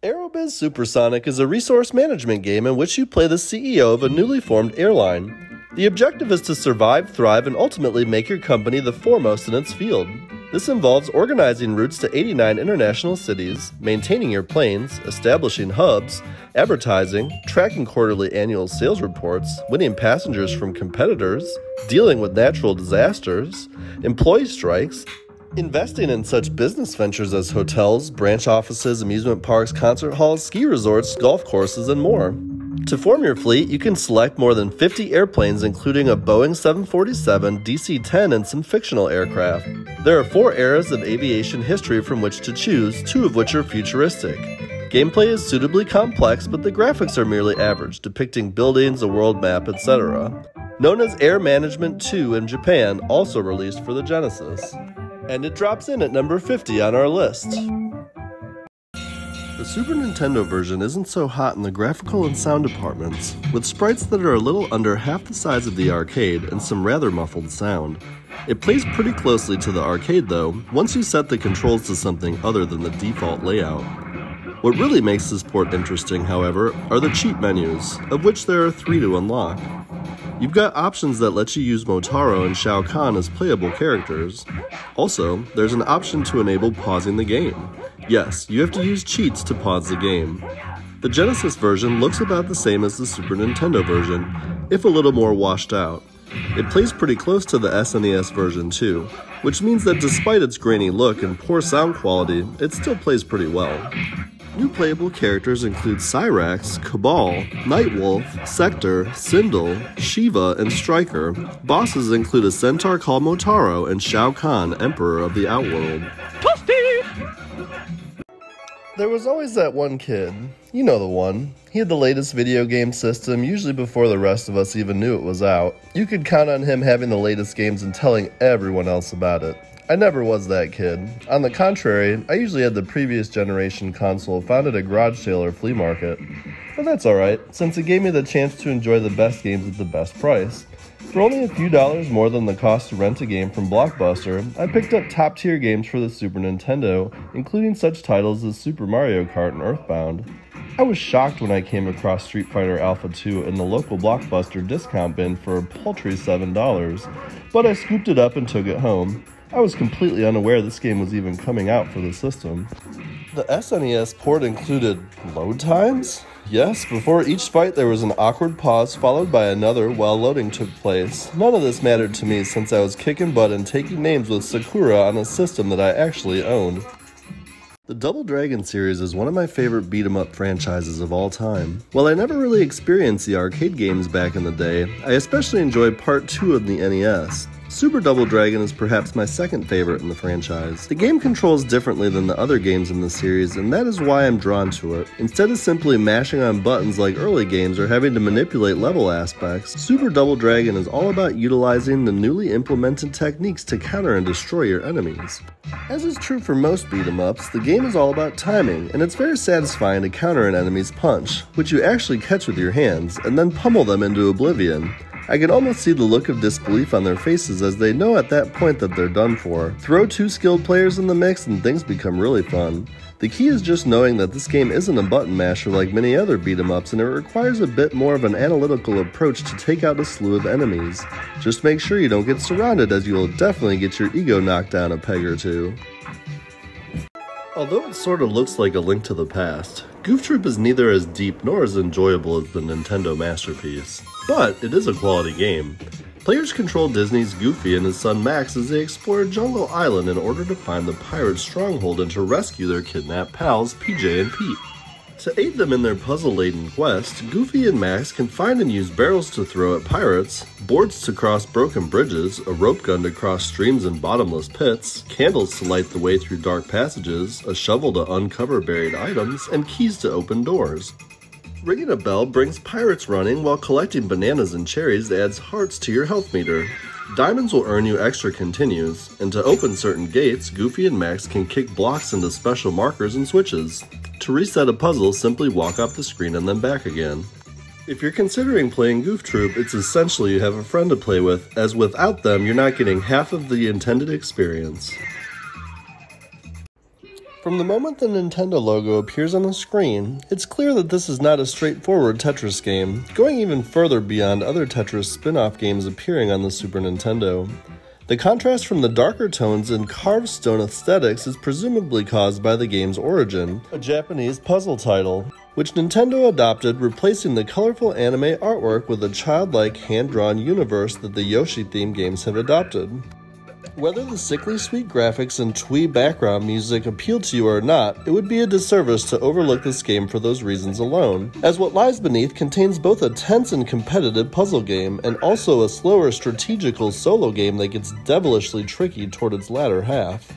Aerobiz Supersonic is a resource management game in which you play the CEO of a newly formed airline. The objective is to survive, thrive, and ultimately make your company the foremost in its field. This involves organizing routes to 89 international cities, maintaining your planes, establishing hubs, advertising, tracking quarterly annual sales reports, winning passengers from competitors, dealing with natural disasters, employee strikes, investing in such business ventures as hotels, branch offices, amusement parks, concert halls, ski resorts, golf courses, and more. To form your fleet, you can select more than 50 airplanes including a Boeing 747, DC-10, and some fictional aircraft. There are 4 eras of aviation history from which to choose, 2 of which are futuristic. Gameplay is suitably complex, but the graphics are merely average, depicting buildings, a world map, etc. Known as Air Management 2 in Japan, also released for the Genesis. And it drops in at number 50 on our list. The Super Nintendo version isn't so hot in the graphical and sound departments, with sprites that are a little under half the size of the arcade and some rather muffled sound. It plays pretty closely to the arcade though, once you set the controls to something other than the default layout. What really makes this port interesting, however, are the cheat menus, of which there are 3 to unlock. You've got options that let you use Motaro and Shao Kahn as playable characters. Also, there's an option to enable pausing the game. Yes, you have to use cheats to pause the game. The Genesis version looks about the same as the Super Nintendo version, if a little more washed out. It plays pretty close to the SNES version too, which means that despite its grainy look and poor sound quality, it still plays pretty well. New playable characters include Cyrax, Cabal, Nightwolf, Sector, Sindel, Shiva, and Striker. Bosses include a centaur called Motaro and Shao Kahn, Emperor of the Outworld. There was always that one kid. You know the one. He had the latest video game system, usually before the rest of us even knew it was out. You could count on him having the latest games and telling everyone else about it. I never was that kid. On the contrary, I usually had the previous generation console found at a garage sale or flea market. But that's alright, since it gave me the chance to enjoy the best games at the best price. For only a few dollars more than the cost to rent a game from Blockbuster, I picked up top-tier games for the Super Nintendo, including such titles as Super Mario Kart and Earthbound. I was shocked when I came across Street Fighter Alpha 2 in the local Blockbuster discount bin for a paltry $7, but I scooped it up and took it home. I was completely unaware this game was even coming out for the system. The SNES port included load times? Yes, before each fight there was an awkward pause followed by another while loading took place. None of this mattered to me since I was kicking butt and taking names with Sakura on a system that I actually owned. The Double Dragon series is one of my favorite beat-em-up franchises of all time. While I never really experienced the arcade games back in the day, I especially enjoyed Part 2 of the NES. Super Double Dragon is perhaps my second favorite in the franchise. The game controls differently than the other games in the series, and that is why I'm drawn to it. Instead of simply mashing on buttons like early games or having to manipulate level aspects, Super Double Dragon is all about utilizing the newly implemented techniques to counter and destroy your enemies. As is true for most beat-em-ups, the game is all about timing, and it's very satisfying to counter an enemy's punch, which you actually catch with your hands, and then pummel them into oblivion. I can almost see the look of disbelief on their faces as they know at that point that they're done for. Throw 2 skilled players in the mix and things become really fun. The key is just knowing that this game isn't a button masher like many other beat-em-ups, and it requires a bit more of an analytical approach to take out a slew of enemies. Just make sure you don't get surrounded, as you will definitely get your ego knocked down a peg or two. Although it sort of looks like a Link to the Past, Goof Troop is neither as deep nor as enjoyable as the Nintendo masterpiece. But it is a quality game. Players control Disney's Goofy and his son Max as they explore Jungle Island in order to find the pirate stronghold and to rescue their kidnapped pals PJ and Pete. To aid them in their puzzle-laden quest, Goofy and Max can find and use barrels to throw at pirates, boards to cross broken bridges, a rope gun to cross streams and bottomless pits, candles to light the way through dark passages, a shovel to uncover buried items, and keys to open doors. Ringing a bell brings pirates running, while collecting bananas and cherries adds hearts to your health meter. Diamonds will earn you extra continues, and to open certain gates, Goofy and Max can kick blocks into special markers and switches. To reset a puzzle, simply walk off the screen and then back again. If you're considering playing Goof Troop, it's essential you have a friend to play with, as without them, you're not getting half of the intended experience. From the moment the Nintendo logo appears on the screen, it's clear that this is not a straightforward Tetris game, going even further beyond other Tetris spin-off games appearing on the Super Nintendo. The contrast from the darker tones and carved stone aesthetics is presumably caused by the game's origin, a Japanese puzzle title, which Nintendo adopted, replacing the colorful anime artwork with a childlike hand-drawn universe that the Yoshi-themed games have adopted. Whether the sickly sweet graphics and twee background music appeal to you or not, it would be a disservice to overlook this game for those reasons alone, as what lies beneath contains both a tense and competitive puzzle game, and also a slower strategical solo game that gets devilishly tricky toward its latter half.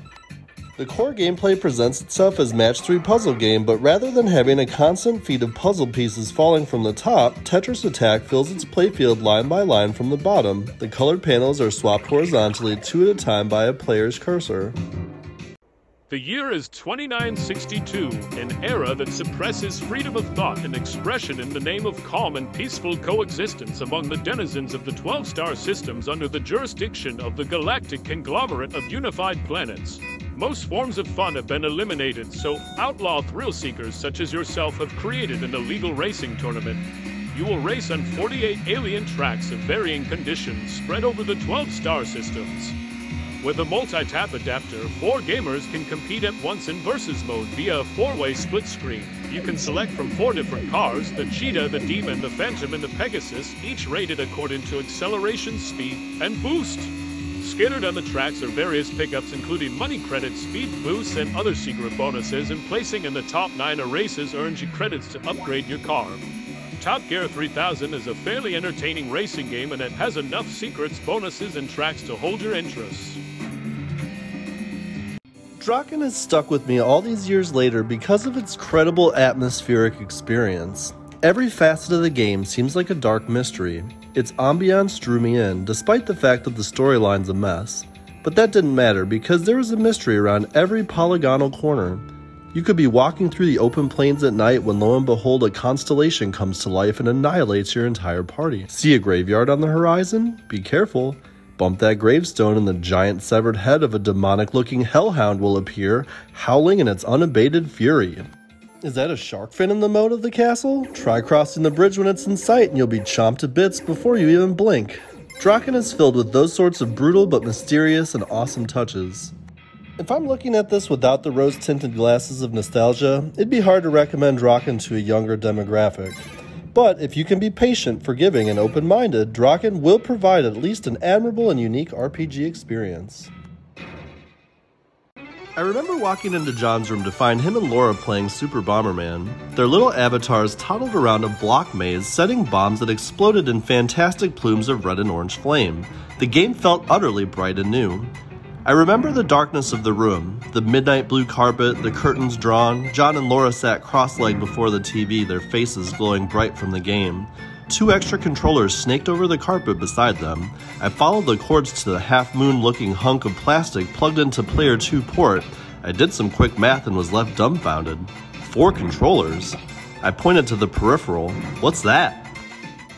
The core gameplay presents itself as match 3 puzzle game, but rather than having a constant feed of puzzle pieces falling from the top, Tetris Attack fills its playfield line by line from the bottom. The colored panels are swapped horizontally 2 at a time by a player's cursor. The year is 2962, an era that suppresses freedom of thought and expression in the name of calm and peaceful coexistence among the denizens of the 12-star systems under the jurisdiction of the galactic conglomerate of unified planets. Most forms of fun have been eliminated, so outlaw thrill-seekers such as yourself have created an illegal racing tournament. You will race on 48 alien tracks of varying conditions spread over the 12-star systems. With a multi-tap adapter, 4 gamers can compete at once in versus mode via a 4-way split screen. You can select from 4 different cars, the Cheetah, the Demon, the Phantom, and the Pegasus, each rated according to acceleration, speed, and boost. Scattered on the tracks are various pickups including money credits, speed boosts, and other secret bonuses, and placing in the top 9 of races earns you credits to upgrade your car. Top Gear 3000 is a fairly entertaining racing game, and it has enough secrets, bonuses, and tracks to hold your interest. Draken has stuck with me all these years later because of its credible atmospheric experience. Every facet of the game seems like a dark mystery. Its ambiance drew me in, despite the fact that the storyline's a mess. But that didn't matter because there was a mystery around every polygonal corner. You could be walking through the open plains at night when lo and behold a constellation comes to life and annihilates your entire party. See a graveyard on the horizon? Be careful. Bump that gravestone and the giant severed head of a demonic-looking hellhound will appear, howling in its unabated fury. Is that a shark fin in the moat of the castle? Try crossing the bridge when it's in sight and you'll be chomped to bits before you even blink. Draken is filled with those sorts of brutal but mysterious and awesome touches. If I'm looking at this without the rose-tinted glasses of nostalgia, it'd be hard to recommend Draken to a younger demographic. But if you can be patient, forgiving, and open-minded, Draken will provide at least an admirable and unique RPG experience. I remember walking into John's room to find him and Laura playing Super Bomberman. Their little avatars toddled around a block maze, setting bombs that exploded in fantastic plumes of red and orange flame. The game felt utterly bright and new. I remember the darkness of the room, the midnight blue carpet, the curtains drawn. John and Laura sat cross-legged before the TV, their faces glowing bright from the game. 2 extra controllers snaked over the carpet beside them. I followed the cords to the half-moon looking hunk of plastic plugged into player 2 port. I did some quick math and was left dumbfounded. 4 controllers? I pointed to the peripheral. What's that?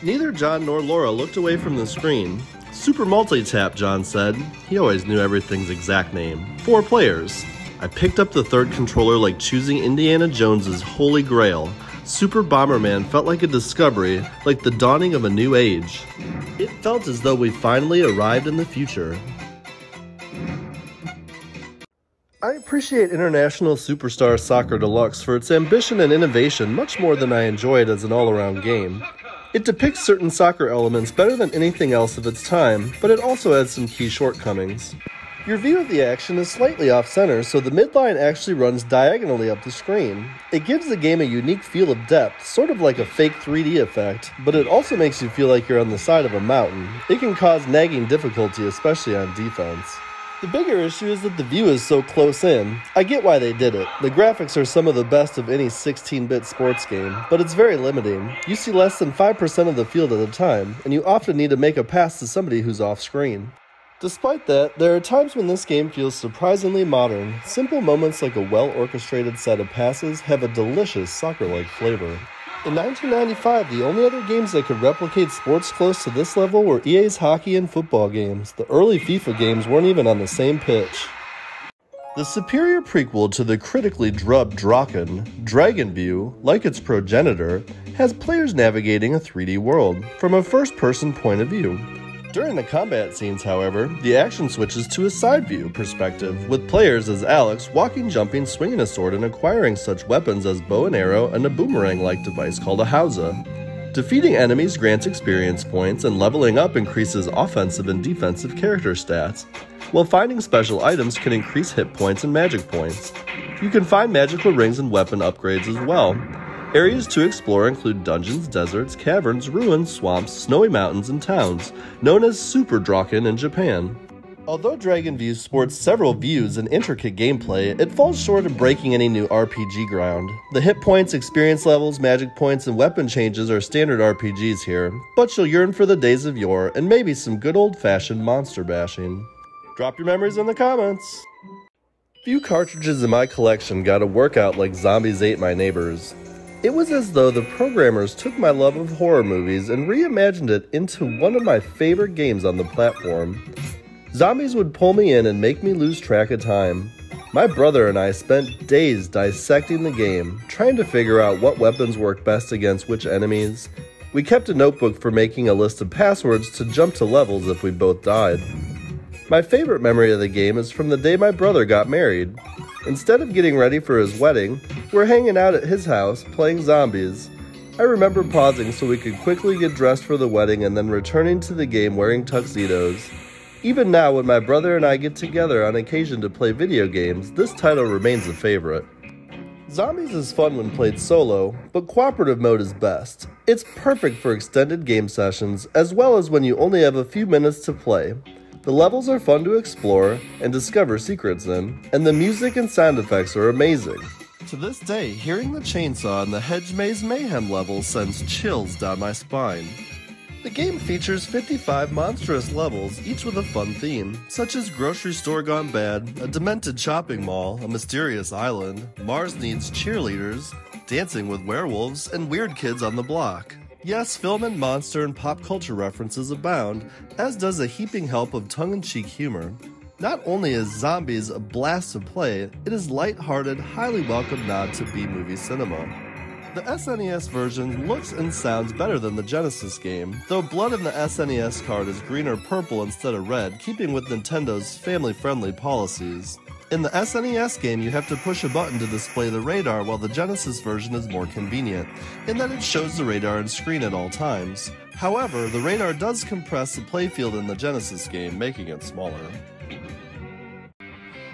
Neither John nor Laura looked away from the screen. Super multi-tap, John said. He always knew everything's exact name. 4 players. I picked up the 3rd controller like choosing Indiana Jones's holy grail. Super Bomberman felt like a discovery, like the dawning of a new age. It felt as though we finally arrived in the future. I appreciate International Superstar Soccer Deluxe for its ambition and innovation much more than I enjoy it as an all-around game. It depicts certain soccer elements better than anything else of its time, but it also has some key shortcomings. Your view of the action is slightly off-center, so the midline actually runs diagonally up the screen. It gives the game a unique feel of depth, sort of like a fake 3D effect, but it also makes you feel like you're on the side of a mountain. It can cause nagging difficulty, especially on defense. The bigger issue is that the view is so close in. I get why they did it. The graphics are some of the best of any 16-bit sports game, but it's very limiting. You see less than 5% of the field at a time, and you often need to make a pass to somebody who's off-screen. Despite that, there are times when this game feels surprisingly modern. Simple moments like a well-orchestrated set of passes have a delicious soccer-like flavor. In 1995, the only other games that could replicate sports close to this level were EA's hockey and football games. The early FIFA games weren't even on the same pitch. The superior prequel to the critically drubbed Draken, Dragonview, like its progenitor, has players navigating a 3D world from a first-person point of view. During the combat scenes, however, the action switches to a side-view perspective, with players as Alex walking, jumping, swinging a sword, and acquiring such weapons as bow and arrow and a boomerang-like device called a Hausa. Defeating enemies grants experience points, and leveling up increases offensive and defensive character stats, while finding special items can increase hit points and magic points. You can find magical rings and weapon upgrades as well. Areas to explore include dungeons, deserts, caverns, ruins, swamps, snowy mountains, and towns, known as Super Draken in Japan. Although Dragonview sports several views and intricate gameplay, it falls short of breaking any new RPG ground. The hit points, experience levels, magic points, and weapon changes are standard RPGs here, but you'll yearn for the days of yore and maybe some good old-fashioned monster bashing. Drop your memories in the comments! Few cartridges in my collection got a workout like Zombies Ate My Neighbors. It was as though the programmers took my love of horror movies and reimagined it into one of my favorite games on the platform. Zombies would pull me in and make me lose track of time. My brother and I spent days dissecting the game, trying to figure out what weapons worked best against which enemies. We kept a notebook for making a list of passwords to jump to levels if we both died. My favorite memory of the game is from the day my brother got married. Instead of getting ready for his wedding, we're hanging out at his house playing zombies. I remember pausing so we could quickly get dressed for the wedding and then returning to the game wearing tuxedos. Even now, when my brother and I get together on occasion to play video games, this title remains a favorite. Zombies is fun when played solo, but cooperative mode is best. It's perfect for extended game sessions, as well as when you only have a few minutes to play. The levels are fun to explore and discover secrets in, and the music and sound effects are amazing. To this day, hearing the chainsaw in the Hedge Maze Mayhem level sends chills down my spine. The game features 55 monstrous levels, each with a fun theme, such as Grocery Store Gone Bad, a demented shopping mall, a mysterious island, Mars Needs Cheerleaders, Dancing with Werewolves, and Weird Kids on the Block. Yes, film and monster and pop culture references abound, as does a heaping help of tongue-in-cheek humor. Not only is Zombies a blast to play, it is light-hearted, highly welcome nod to B-movie cinema. The SNES version looks and sounds better than the Genesis game, though blood in the SNES card is green or purple instead of red, keeping with Nintendo's family-friendly policies. In the SNES game, you have to push a button to display the radar, while the Genesis version is more convenient, in that it shows the radar and screen at all times. However, the radar does compress the playfield in the Genesis game, making it smaller.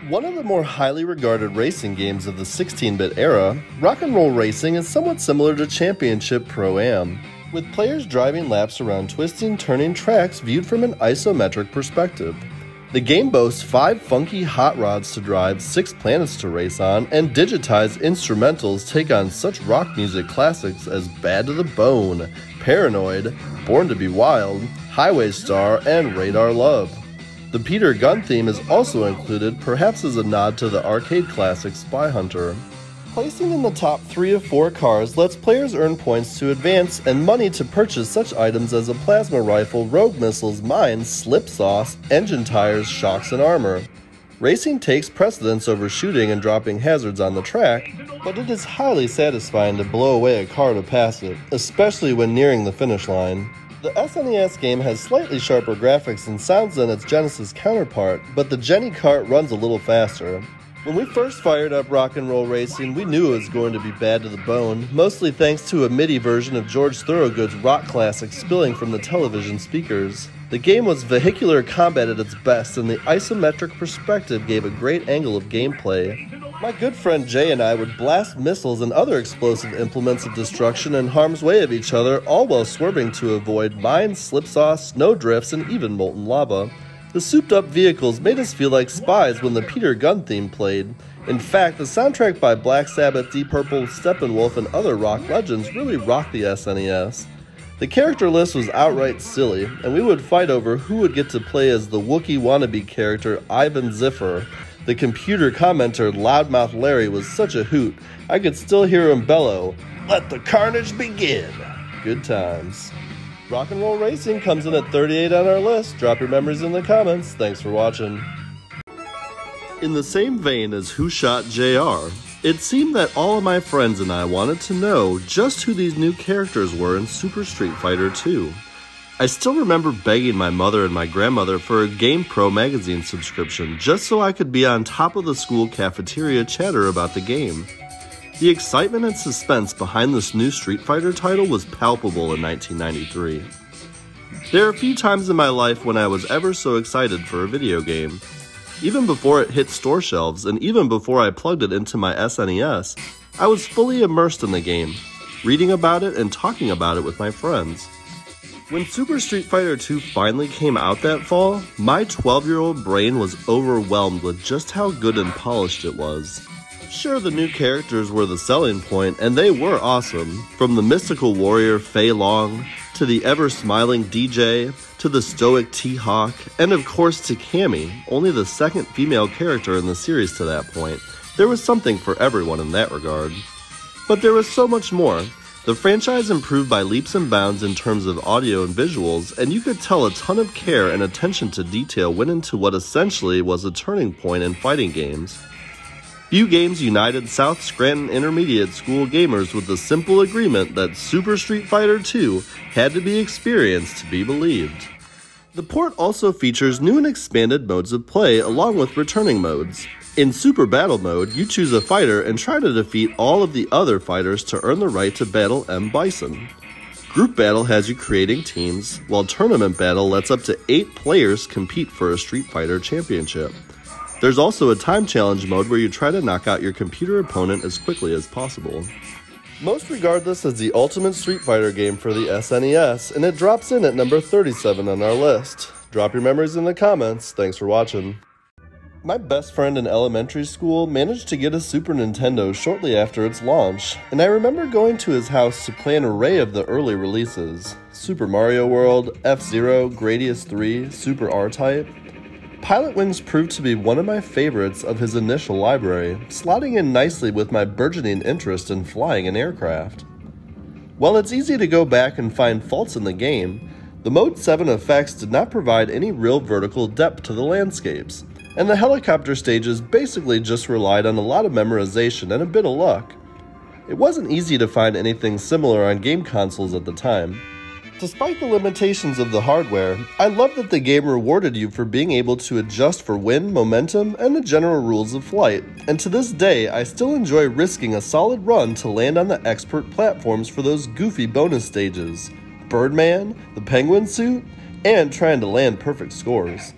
One of the more highly regarded racing games of the 16-bit era, Rock'n'Roll Racing is somewhat similar to Championship Pro-Am, with players driving laps around twisting, turning tracks viewed from an isometric perspective. The game boasts 5 funky hot rods to drive, 6 planets to race on, and digitized instrumentals take on such rock music classics as Bad to the Bone, Paranoid, Born to be Wild, Highway Star, and Radar Love. The Peter Gunn theme is also included, perhaps as a nod to the arcade classic Spy Hunter. Placing in the top 3 of 4 cars lets players earn points to advance and money to purchase such items as a plasma rifle, rogue missiles, mines, slip sauce, engine tires, shocks, and armor. Racing takes precedence over shooting and dropping hazards on the track, but it is highly satisfying to blow away a car to pass it, especially when nearing the finish line. The SNES game has slightly sharper graphics and sounds than its Genesis counterpart, but the Jenny kart runs a little faster. When we first fired up Rock'n'Roll Racing, we knew it was going to be bad to the bone, mostly thanks to a MIDI version of George Thorogood's rock classic spilling from the television speakers. The game was vehicular combat at its best, and the isometric perspective gave a great angle of gameplay. My good friend Jay and I would blast missiles and other explosive implements of destruction in harm's way of each other, all while swerving to avoid mines, slip sauce, snow drifts, and even molten lava. The souped-up vehicles made us feel like spies when the Peter Gunn theme played. In fact, the soundtrack by Black Sabbath, Deep Purple, Steppenwolf, and other rock legends really rocked the SNES. The character list was outright silly, and we would fight over who would get to play as the Wookiee wannabe character Ivan Ziffer. The computer commenter Loudmouth Larry was such a hoot, I could still hear him bellow, "Let the carnage begin!" Good times. Rock'n'Roll Racing comes in at 38 on our list. Drop your memories in the comments. Thanks for watching. In the same vein as Who Shot JR, it seemed that all of my friends and I wanted to know just who these new characters were in Super Street Fighter 2. I still remember begging my mother and my grandmother for a GamePro magazine subscription just so I could be on top of the school cafeteria chatter about the game. The excitement and suspense behind this new Street Fighter title was palpable in 1993. There are a few times in my life when I was ever so excited for a video game. Even before it hit store shelves, and even before I plugged it into my SNES, I was fully immersed in the game, reading about it and talking about it with my friends. When Super Street Fighter 2 finally came out that fall, my 12-year-old brain was overwhelmed with just how good and polished it was. Sure, the new characters were the selling point, and they were awesome, from the mystical warrior Fei Long, to the ever-smiling DJ, to the stoic T-Hawk, and of course to Cammy, only the second female character in the series to that point. There was something for everyone in that regard. But there was so much more. The franchise improved by leaps and bounds in terms of audio and visuals, and you could tell a ton of care and attention to detail went into what essentially was a turning point in fighting games. Few games united South Scranton Intermediate School gamers with the simple agreement that Super Street Fighter 2 had to be experienced to be believed. The port also features new and expanded modes of play along with returning modes. In Super Battle Mode, you choose a fighter and try to defeat all of the other fighters to earn the right to battle M. Bison. Group Battle has you creating teams, while Tournament Battle lets up to 8 players compete for a Street Fighter championship. There's also a time challenge mode where you try to knock out your computer opponent as quickly as possible. Most regard this as the ultimate Street Fighter game for the SNES, and it drops in at number 37 on our list. Drop your memories in the comments. Thanks for watching. My best friend in elementary school managed to get a Super Nintendo shortly after its launch, and I remember going to his house to play an array of the early releases. Super Mario World, F-Zero, Gradius 3, Super R-Type. Pilotwings proved to be one of my favorites of his initial library, slotting in nicely with my burgeoning interest in flying an aircraft. While it's easy to go back and find faults in the game, the Mode 7 effects did not provide any real vertical depth to the landscapes, and the helicopter stages basically just relied on a lot of memorization and a bit of luck. It wasn't easy to find anything similar on game consoles at the time. Despite the limitations of the hardware, I love that the game rewarded you for being able to adjust for wind, momentum, and the general rules of flight, and to this day I still enjoy risking a solid run to land on the expert platforms for those goofy bonus stages, Birdman, the penguin suit, and trying to land perfect scores.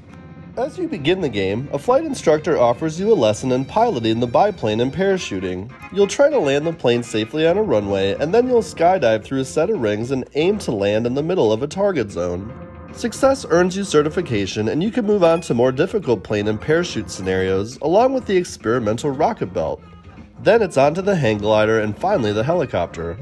As you begin the game, a flight instructor offers you a lesson in piloting the biplane and parachuting. You'll try to land the plane safely on a runway, and then you'll skydive through a set of rings and aim to land in the middle of a target zone. Success earns you certification, and you can move on to more difficult plane and parachute scenarios, along with the experimental rocket belt. Then it's on to the hang glider and finally the helicopter.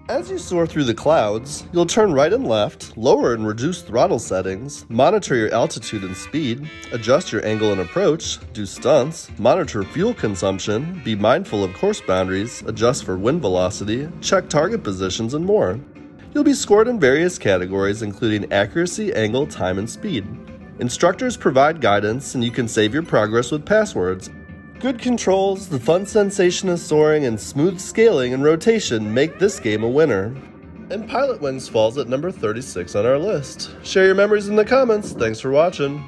As you soar through the clouds, you'll turn right and left, lower and reduce throttle settings, monitor your altitude and speed, adjust your angle and approach, do stunts, monitor fuel consumption, be mindful of course boundaries, adjust for wind velocity, check target positions, and more. You'll be scored in various categories including accuracy, angle, time, and speed. Instructors provide guidance, and you can save your progress with passwords. Good controls, the fun sensation of soaring, and smooth scaling and rotation make this game a winner. And Pilotwings falls at number 36 on our list. Share your memories in the comments. Thanks for watching.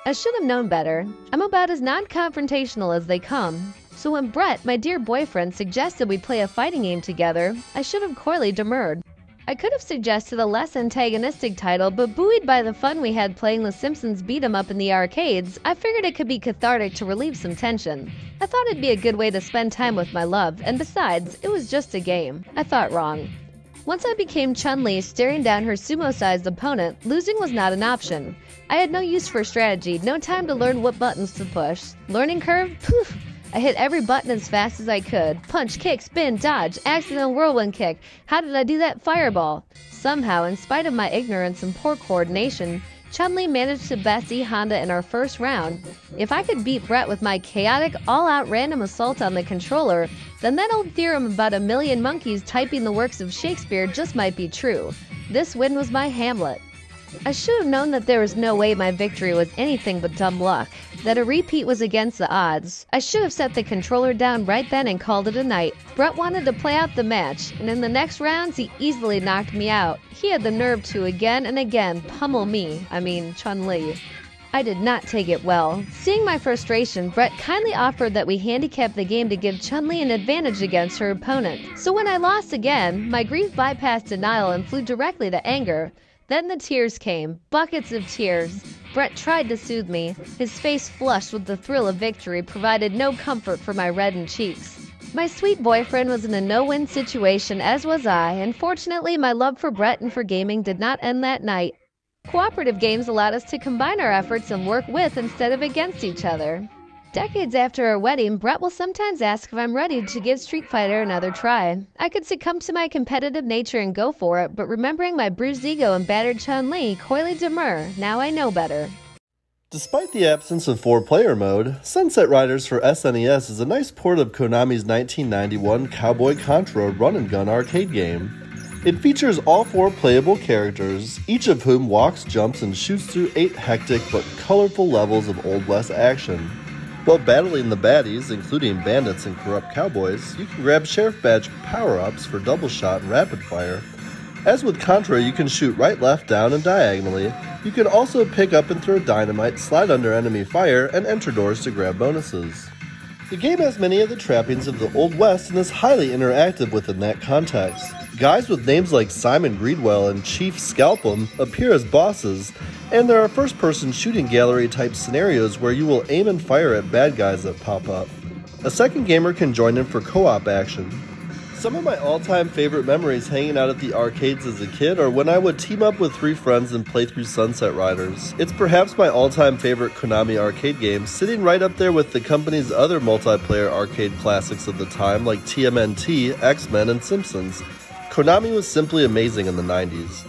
I should have known better. I'm about as non-confrontational as they come. So when Brett, my dear boyfriend, suggested we play a fighting game together, I should have coyly demurred. I could have suggested a less antagonistic title, but buoyed by the fun we had playing The Simpsons beat-em-up in the arcades, I figured it could be cathartic to relieve some tension. I thought it'd be a good way to spend time with my love, and besides, it was just a game. I thought wrong. Once I became Chun-Li staring down her sumo-sized opponent, losing was not an option. I had no use for strategy, no time to learn what buttons to push. Learning curve? Poof! I hit every button as fast as I could. Punch, kick, spin, dodge, accidental whirlwind kick. How did I do that fireball? Somehow, in spite of my ignorance and poor coordination, Chun-Li managed to bestie Honda in our first round. If I could beat Brett with my chaotic, all-out random assault on the controller, then that old theorem about a million monkeys typing the works of Shakespeare just might be true. This win was my Hamlet. I should have known that there was no way my victory was anything but dumb luck, that a repeat was against the odds. I should have set the controller down right then and called it a night. Brett wanted to play out the match, and in the next rounds he easily knocked me out. He had the nerve to again and again pummel me, Chun-Li. I did not take it well. Seeing my frustration, Brett kindly offered that we handicap the game to give Chun-Li an advantage against her opponent. So when I lost again, my grief bypassed denial and flew directly to anger. Then the tears came, buckets of tears. Brett tried to soothe me. His face flushed with the thrill of victory provided no comfort for my reddened cheeks. My sweet boyfriend was in a no-win situation, as was I, and fortunately my love for Brett and for gaming did not end that night. Cooperative games allowed us to combine our efforts and work with instead of against each other. Decades after our wedding, Brett will sometimes ask if I'm ready to give Street Fighter another try. I could succumb to my competitive nature and go for it, but remembering my bruised ego and battered Chun-Li coyly demur, now I know better. Despite the absence of 4-player mode, Sunset Riders for SNES is a nice port of Konami's 1991 Cowboy Contra run-and-gun arcade game. It features all 4 playable characters, each of whom walks, jumps, and shoots through 8 hectic but colorful levels of Old West action. While battling the baddies, including bandits and corrupt cowboys, you can grab Sheriff Badge power-ups for double shot and rapid fire. As with Contra, you can shoot right, left, down, and diagonally. You can also pick up and throw dynamite, slide under enemy fire, and enter doors to grab bonuses. The game has many of the trappings of the Old West and is highly interactive within that context. Guys with names like Simon Greedwell and Chief Scalpum appear as bosses, and there are first-person shooting gallery-type scenarios where you will aim and fire at bad guys that pop up. A second gamer can join in for co-op action. Some of my all-time favorite memories hanging out at the arcades as a kid are when I would team up with 3 friends and play through Sunset Riders. It's perhaps my all-time favorite Konami arcade game, sitting right up there with the company's other multiplayer arcade classics of the time like TMNT, X-Men, and Simpsons. Konami was simply amazing in the 90s.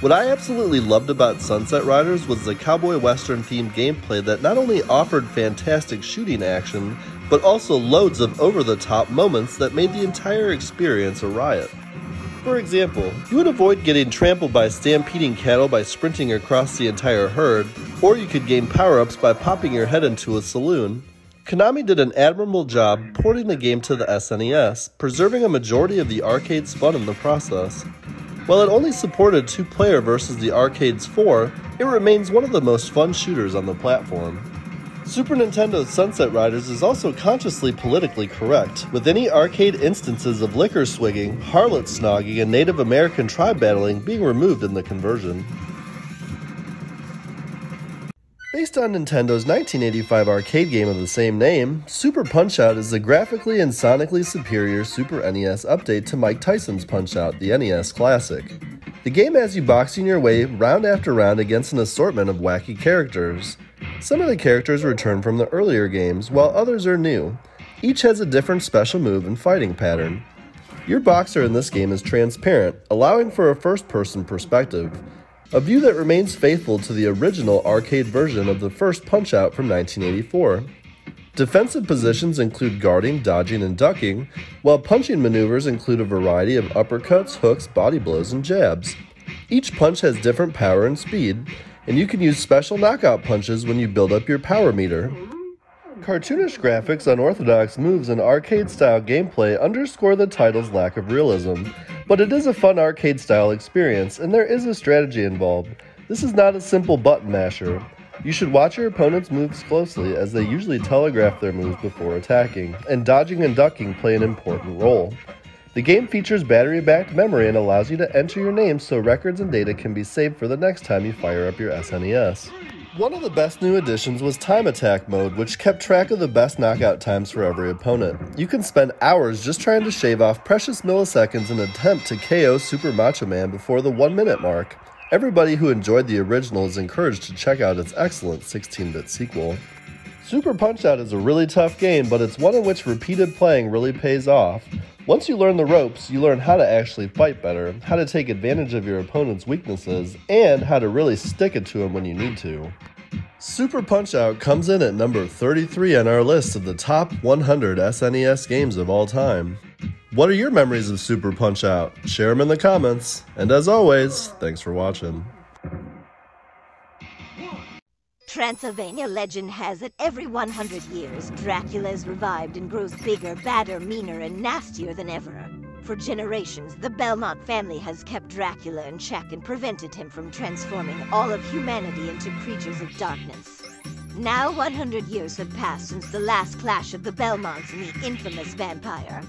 What I absolutely loved about Sunset Riders was the cowboy western themed gameplay that not only offered fantastic shooting action, but also loads of over-the-top moments that made the entire experience a riot. For example, you would avoid getting trampled by stampeding cattle by sprinting across the entire herd, or you could gain power-ups by popping your head into a saloon. Konami did an admirable job porting the game to the SNES, preserving a majority of the arcade's fun in the process. While it only supported 2-player versus the arcade's 4, it remains one of the most fun shooters on the platform. Super Nintendo's Sunset Riders is also consciously politically correct, with any arcade instances of liquor swigging, harlot snogging, and Native American tribe battling being removed in the conversion. Based on Nintendo's 1985 arcade game of the same name, Super Punch-Out is the graphically and sonically superior Super NES update to Mike Tyson's Punch-Out, the NES classic. The game has you boxing your way round after round against an assortment of wacky characters. Some of the characters return from the earlier games, while others are new. Each has a different special move and fighting pattern. Your boxer in this game is transparent, allowing for a first-person perspective, a view that remains faithful to the original arcade version of the first Punch-Out from 1984. Defensive positions include guarding, dodging, and ducking, while punching maneuvers include a variety of uppercuts, hooks, body blows, and jabs. Each punch has different power and speed, and you can use special knockout punches when you build up your power meter. Cartoonish graphics, unorthodox moves, and arcade-style gameplay underscore the title's lack of realism, but it is a fun arcade-style experience, and there is a strategy involved. This is not a simple button masher. You should watch your opponent's moves closely, as they usually telegraph their moves before attacking, and dodging and ducking play an important role. The game features battery-backed memory and allows you to enter your name so records and data can be saved for the next time you fire up your SNES. One of the best new additions was Time Attack Mode, which kept track of the best knockout times for every opponent. You can spend hours just trying to shave off precious milliseconds in an attempt to KO Super Macho Man before the 1-minute mark. Everybody who enjoyed the original is encouraged to check out its excellent 16-bit sequel. Super Punch-Out is a really tough game, but it's one in which repeated playing really pays off. Once you learn the ropes, you learn how to actually fight better, how to take advantage of your opponent's weaknesses, and how to really stick it to them when you need to. Super Punch-Out comes in at number 33 on our list of the top 100 SNES games of all time. What are your memories of Super Punch-Out? Share them in the comments. And as always, thanks for watching. Transylvania legend has it every 100 years, Dracula is revived and grows bigger, badder, meaner, and nastier than ever. For generations, the Belmont family has kept Dracula in check and prevented him from transforming all of humanity into creatures of darkness. Now 100 years have passed since the last clash of the Belmonts and the infamous vampire.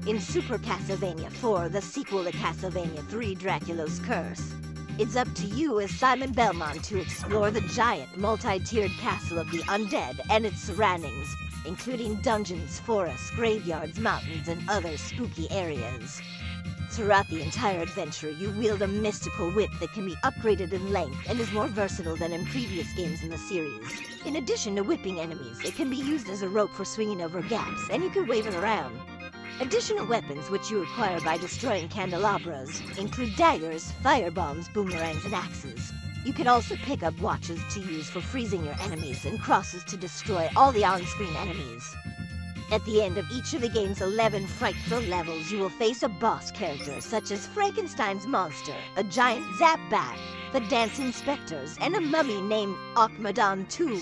In Super Castlevania 4, the sequel to Castlevania 3, Dracula's Curse, it's up to you as Simon Belmont to explore the giant, multi-tiered castle of the undead and its surroundings, including dungeons, forests, graveyards, mountains, and other spooky areas. Throughout the entire adventure, you wield a mystical whip that can be upgraded in length and is more versatile than in previous games in the series. In addition to whipping enemies, it can be used as a rope for swinging over gaps, and you can wave it around. Additional weapons which you acquire by destroying candelabras include daggers, firebombs, boomerangs, and axes. You can also pick up watches to use for freezing your enemies and crosses to destroy all the on-screen enemies. At the end of each of the game's 11 frightful levels, you will face a boss character such as Frankenstein's monster, a giant Zap-Bat, the dancing specters, and a mummy named Akmadan II.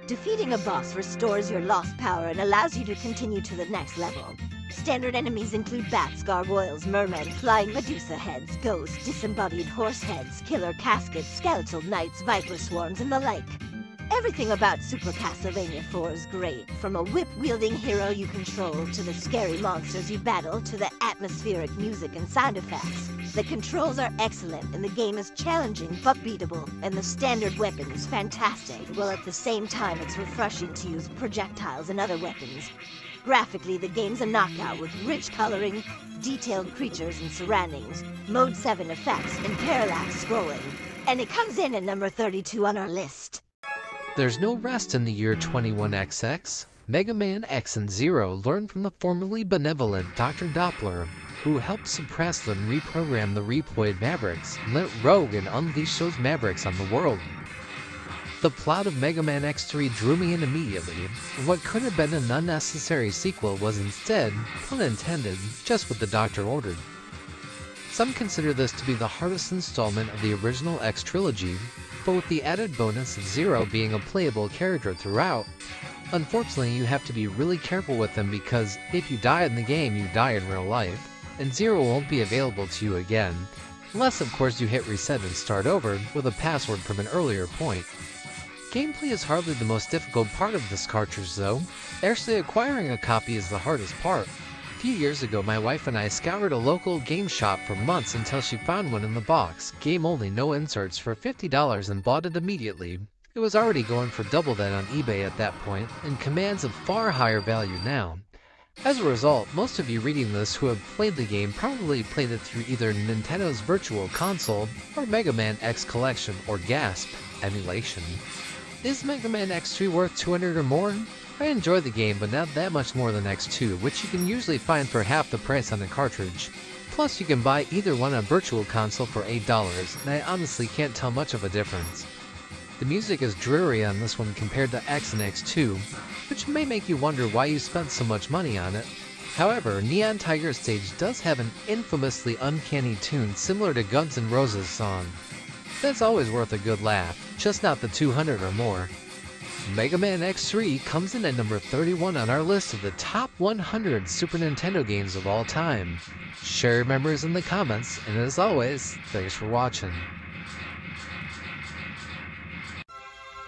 Defeating a boss restores your lost power and allows you to continue to the next level. Standard enemies include bats, gargoyles, mermen, flying Medusa heads, ghosts, disembodied horse heads, killer caskets, skeletal knights, viper swarms, and the like. Everything about Super Castlevania 4 is great, from a whip-wielding hero you control, to the scary monsters you battle, to the atmospheric music and sound effects. The controls are excellent, and the game is challenging but beatable, and the standard weapon is fantastic, while at the same time it's refreshing to use projectiles and other weapons. Graphically, the game's a knockout with rich coloring, detailed creatures and surroundings, Mode 7 effects, and parallax scrolling. And it comes in at number 32 on our list. There's no rest in the year 21XX. Mega Man X and Zero learned from the formerly benevolent Dr. Doppler, who helped suppress and reprogram the Reploid Mavericks, and let Rogue and unleash those Mavericks on the world. The plot of Mega Man X3 drew me in immediately, and what could have been an unnecessary sequel was instead, pun intended, just what the Doctor ordered. Some consider this to be the hardest installment of the original X trilogy, but with the added bonus of Zero being a playable character throughout. Unfortunately, you have to be really careful with him because if you die in the game, you die in real life, and Zero won't be available to you again, unless of course you hit reset and start over with a password from an earlier point. Gameplay is hardly the most difficult part of this cartridge though. Actually acquiring a copy is the hardest part. A few years ago, my wife and I scoured a local game shop for months until she found one in the box, game only, no inserts, for $50 and bought it immediately. It was already going for double that on eBay at that point, and commands a far higher value now. As a result, most of you reading this who have played the game probably played it through either Nintendo's Virtual Console or Mega Man X Collection or GASP emulation. Is Mega Man X3 worth $200 or more? I enjoy the game, but not that much more than X2, which you can usually find for half the price on a cartridge. Plus, you can buy either one on Virtual Console for $8, and I honestly can't tell much of a difference. The music is dreary on this one compared to X and X2, which may make you wonder why you spent so much money on it. However, Neon Tiger Stage does have an infamously uncanny tune similar to Guns N' Roses' song. That's always worth a good laugh, just not the $200 or more. Mega Man X3 comes in at number 31 on our list of the top 100 Super Nintendo games of all time. Share your memories in the comments, and as always, thanks for watching.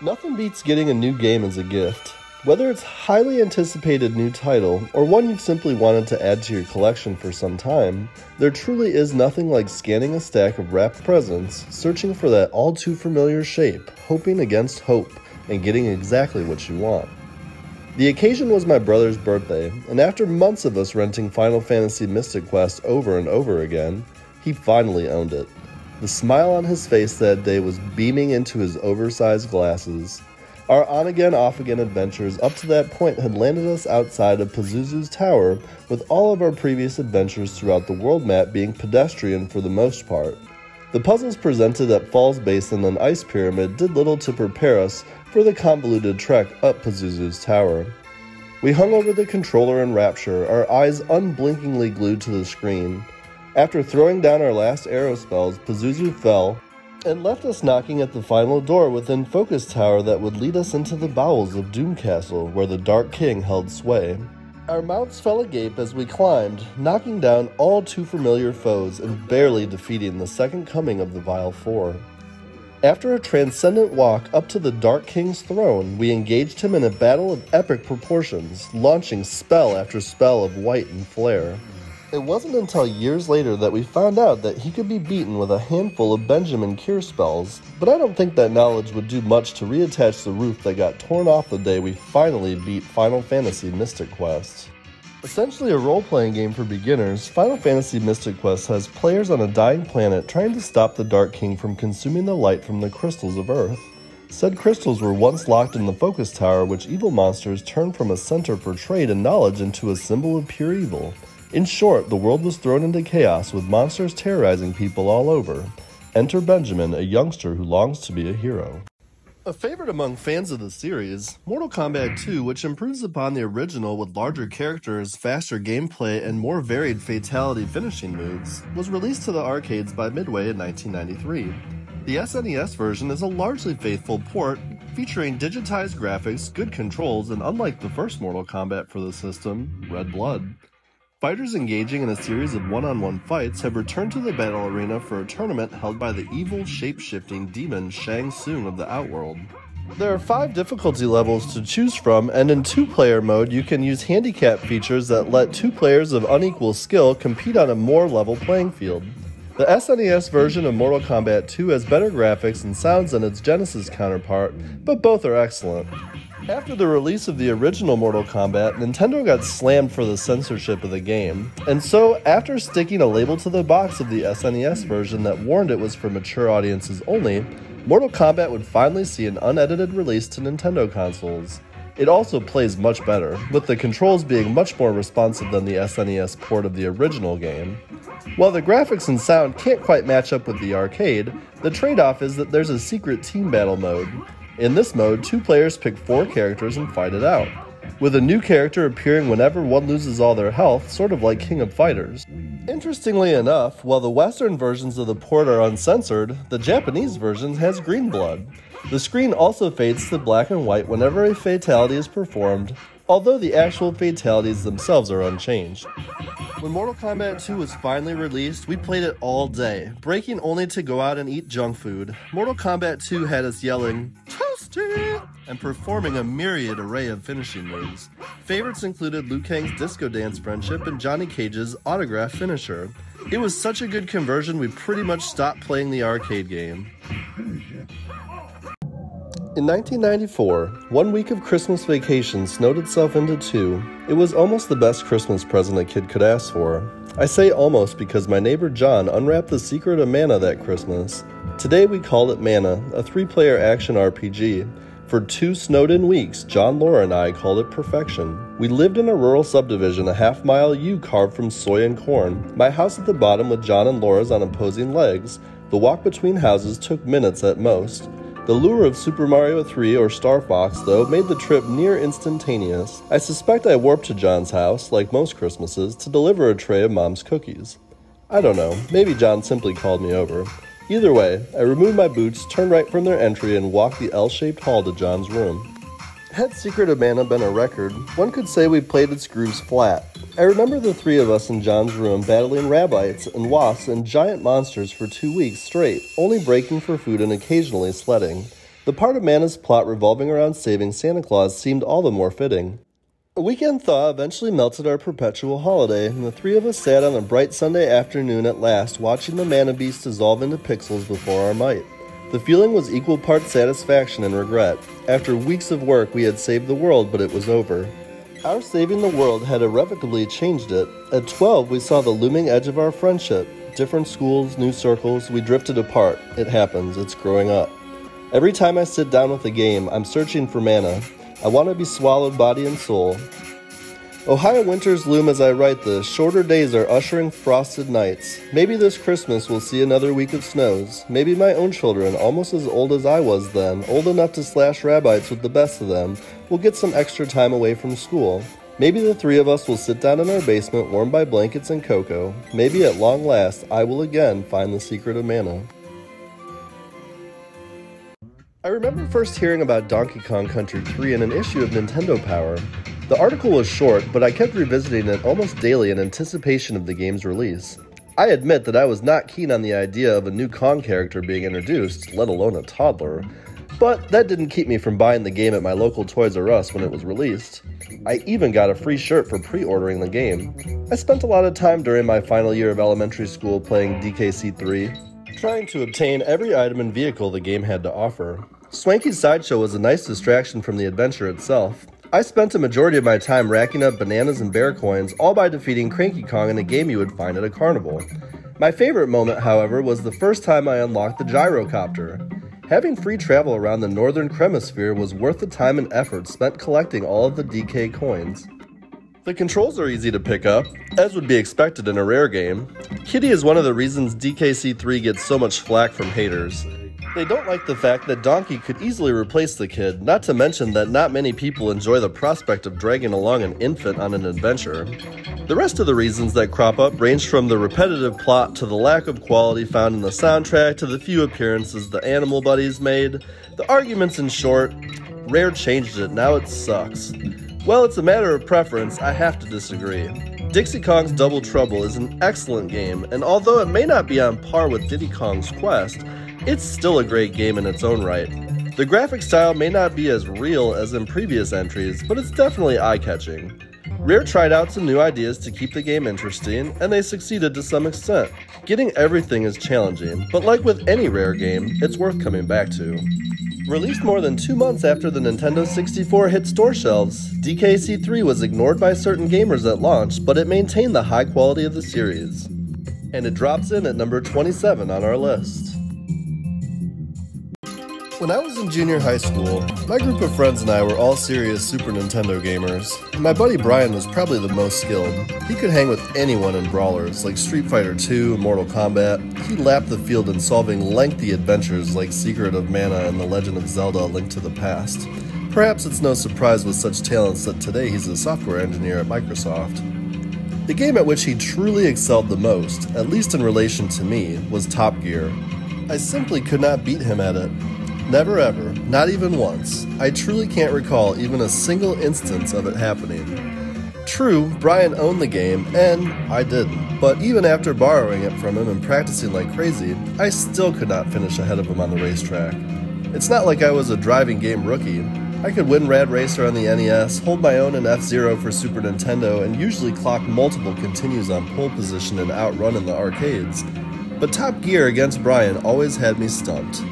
Nothing beats getting a new game as a gift. Whether it's a highly anticipated new title, or one you've simply wanted to add to your collection for some time, there truly is nothing like scanning a stack of wrapped presents, searching for that all-too-familiar shape, hoping against hope, and getting exactly what you want. The occasion was my brother's birthday, and after months of us renting Final Fantasy Mystic Quest over and over again, he finally owned it. The smile on his face that day was beaming into his oversized glasses. Our on-again, off-again adventures up to that point had landed us outside of Pazuzu's Tower, with all of our previous adventures throughout the world map being pedestrian for the most part. The puzzles presented at Falls Basin and Ice Pyramid did little to prepare us for the convoluted trek up Pazuzu's Tower. We hung over the controller in rapture, our eyes unblinkingly glued to the screen. After throwing down our last arrow spells, Pazuzu fell, and left us knocking at the final door within Focus Tower that would lead us into the bowels of Doom Castle, where the Dark King held sway. Our mouths fell agape as we climbed, knocking down all too familiar foes and barely defeating the second coming of the Vile Four. After a transcendent walk up to the Dark King's throne, we engaged him in a battle of epic proportions, launching spell after spell of white and flare. It wasn't until years later that we found out that he could be beaten with a handful of Benjamin cure spells, but I don't think that knowledge would do much to reattach the roof that got torn off the day we finally beat Final Fantasy Mystic Quest. Essentially a role-playing game for beginners, Final Fantasy Mystic Quest has players on a dying planet trying to stop the Dark King from consuming the light from the crystals of Earth. Said crystals were once locked in the Focus Tower, which evil monsters turned from a center for trade and knowledge into a symbol of pure evil. In short, the world was thrown into chaos with monsters terrorizing people all over. Enter Benjamin, a youngster who longs to be a hero. A favorite among fans of the series, Mortal Kombat 2, which improves upon the original with larger characters, faster gameplay, and more varied fatality finishing moves, was released to the arcades by Midway in 1993. The SNES version is a largely faithful port, featuring digitized graphics, good controls, and unlike the first Mortal Kombat for the system, Red Blood. Fighters engaging in a series of one-on-one fights have returned to the battle arena for a tournament held by the evil, shape-shifting demon Shang Tsung of the Outworld. There are 5 difficulty levels to choose from, and in 2-player mode you can use handicap features that let 2 players of unequal skill compete on a more level playing field. The SNES version of Mortal Kombat 2 has better graphics and sounds than its Genesis counterpart, but both are excellent. After the release of the original Mortal Kombat, Nintendo got slammed for the censorship of the game, and so after sticking a label to the box of the SNES version that warned it was for mature audiences only, Mortal Kombat would finally see an unedited release to Nintendo consoles. It also plays much better, with the controls being much more responsive than the SNES port of the original game. While the graphics and sound can't quite match up with the arcade, the trade-off is that there's a secret team battle mode. In this mode, 2 players pick 4 characters and fight it out, with a new character appearing whenever one loses all their health, sort of like King of Fighters. Interestingly enough, while the Western versions of the port are uncensored, the Japanese version has green blood. The screen also fades to black and white whenever a fatality is performed, although the actual fatalities themselves are unchanged. When Mortal Kombat 2 was finally released, we played it all day, breaking only to go out and eat junk food. Mortal Kombat 2 had us yelling, "Toasty!" and performing a myriad array of finishing moves. Favorites included Liu Kang's Disco Dance Friendship and Johnny Cage's Autograph Finisher. It was such a good conversion we pretty much stopped playing the arcade game. In 1994, 1 week of Christmas vacation snowed itself into 2. It was almost the best Christmas present a kid could ask for. I say almost because my neighbor John unwrapped the secret of Mana that Christmas. Today we call it Mana, a 3-player action RPG. For 2 snowed-in weeks, John, Laura, and I called it perfection. We lived in a rural subdivision, a half-mile U carved from soy and corn. My house at the bottom with John and Laura's on opposing legs. The walk between houses took minutes at most. The lure of Super Mario 3 or Star Fox, though, made the trip near instantaneous. I suspect I warped to John's house, like most Christmases, to deliver a tray of Mom's cookies. I don't know, maybe John simply called me over. Either way, I removed my boots, turned right from their entry, and walked the L-shaped hall to John's room. Had Secret of Mana been a record, one could say we played its grooves flat. I remember the 3 of us in John's room battling rabbites and wasps and giant monsters for 2 weeks straight, only breaking for food and occasionally sledding. The part of Mana's plot revolving around saving Santa Claus seemed all the more fitting. A weekend thaw eventually melted our perpetual holiday, and the 3 of us sat on a bright Sunday afternoon at last, watching the Mana Beast dissolve into pixels before our might. The feeling was equal parts satisfaction and regret. After weeks of work, we had saved the world, but it was over. Our saving the world had irrevocably changed it. At 12, we saw the looming edge of our friendship. Different schools, new circles, we drifted apart. It happens, it's growing up. Every time I sit down with a game, I'm searching for mana. I want to be swallowed body and soul. Ohio winters loom as I write this. Shorter days are ushering frosted nights. Maybe this Christmas we'll see another week of snows. Maybe my own children, almost as old as I was then, old enough to slash rabbites with the best of them, will get some extra time away from school. Maybe the 3 of us will sit down in our basement warmed by blankets and cocoa. Maybe at long last I will again find the secret of mana. I remember first hearing about Donkey Kong Country 3 in an issue of Nintendo Power. The article was short, but I kept revisiting it almost daily in anticipation of the game's release. I admit that I was not keen on the idea of a new Kong character being introduced, let alone a toddler, but that didn't keep me from buying the game at my local Toys R Us when it was released. I even got a free shirt for pre-ordering the game. I spent a lot of time during my final year of elementary school playing DKC3, trying to obtain every item and vehicle the game had to offer. Swanky's Sideshow was a nice distraction from the adventure itself. I spent a majority of my time racking up bananas and bear coins, all by defeating Cranky Kong in a game you would find at a carnival. My favorite moment, however, was the first time I unlocked the gyrocopter. Having free travel around the northern Cremasphere was worth the time and effort spent collecting all of the DK coins. The controls are easy to pick up, as would be expected in a Rare game. Kitty is one of the reasons DKC3 gets so much flack from haters. They don't like the fact that Donkey could easily replace the kid, not to mention that not many people enjoy the prospect of dragging along an infant on an adventure. The rest of the reasons that crop up range from the repetitive plot to the lack of quality found in the soundtrack to the few appearances the animal buddies made. The arguments in short, Rare changed it, now it sucks. Well, it's a matter of preference, I have to disagree. Dixie Kong's Double Trouble is an excellent game, and although it may not be on par with Diddy Kong's Quest, it's still a great game in its own right. The graphic style may not be as real as in previous entries, but it's definitely eye-catching. Rare tried out some new ideas to keep the game interesting, and they succeeded to some extent. Getting everything is challenging, but like with any Rare game, it's worth coming back to. Released more than 2 months after the Nintendo 64 hit store shelves, DKC3 was ignored by certain gamers at launch, but it maintained the high quality of the series. And it drops in at number 27 on our list. When I was in junior high school, my group of friends and I were all serious Super Nintendo gamers. My buddy Brian was probably the most skilled. He could hang with anyone in brawlers like Street Fighter II and Mortal Kombat. He lapped the field in solving lengthy adventures like Secret of Mana and The Legend of Zelda: A Link to the Past. Perhaps it's no surprise with such talents that today he's a software engineer at Microsoft. The game at which he truly excelled the most, at least in relation to me, was Top Gear. I simply could not beat him at it. Never ever, not even once. I truly can't recall even a single instance of it happening. True, Brian owned the game, and I didn't, but even after borrowing it from him and practicing like crazy, I still could not finish ahead of him on the racetrack. It's not like I was a driving game rookie. I could win Rad Racer on the NES, hold my own in F-Zero for Super Nintendo, and usually clock multiple continues on pole position and outrun in the arcades. But Top Gear against Brian always had me stumped.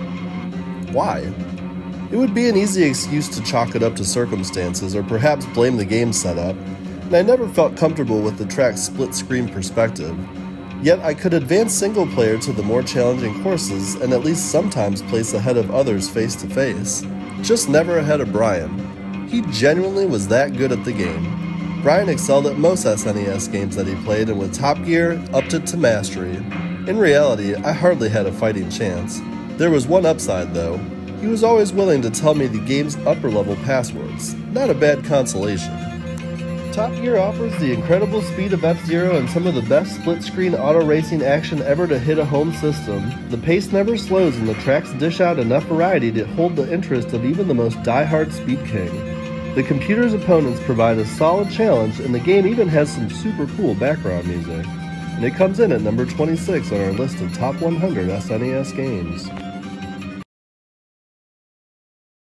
Why? It would be an easy excuse to chalk it up to circumstances or perhaps blame the game setup, and I never felt comfortable with the track's split-screen perspective. Yet I could advance single-player to the more challenging courses and at least sometimes place ahead of others face-to-face. Just never ahead of Brian. He genuinely was that good at the game. Brian excelled at most SNES games that he played, and with Top Gear, upped it to mastery. In reality, I hardly had a fighting chance. There was one upside, though. He was always willing to tell me the game's upper-level passwords. Not a bad consolation. Top Gear offers the incredible speed of F-Zero and some of the best split-screen auto-racing action ever to hit a home system. The pace never slows and the tracks dish out enough variety to hold the interest of even the most die-hard Speed King. The computer's opponents provide a solid challenge, and the game even has some super cool background music. And it comes in at number 26 on our list of top 100 SNES games.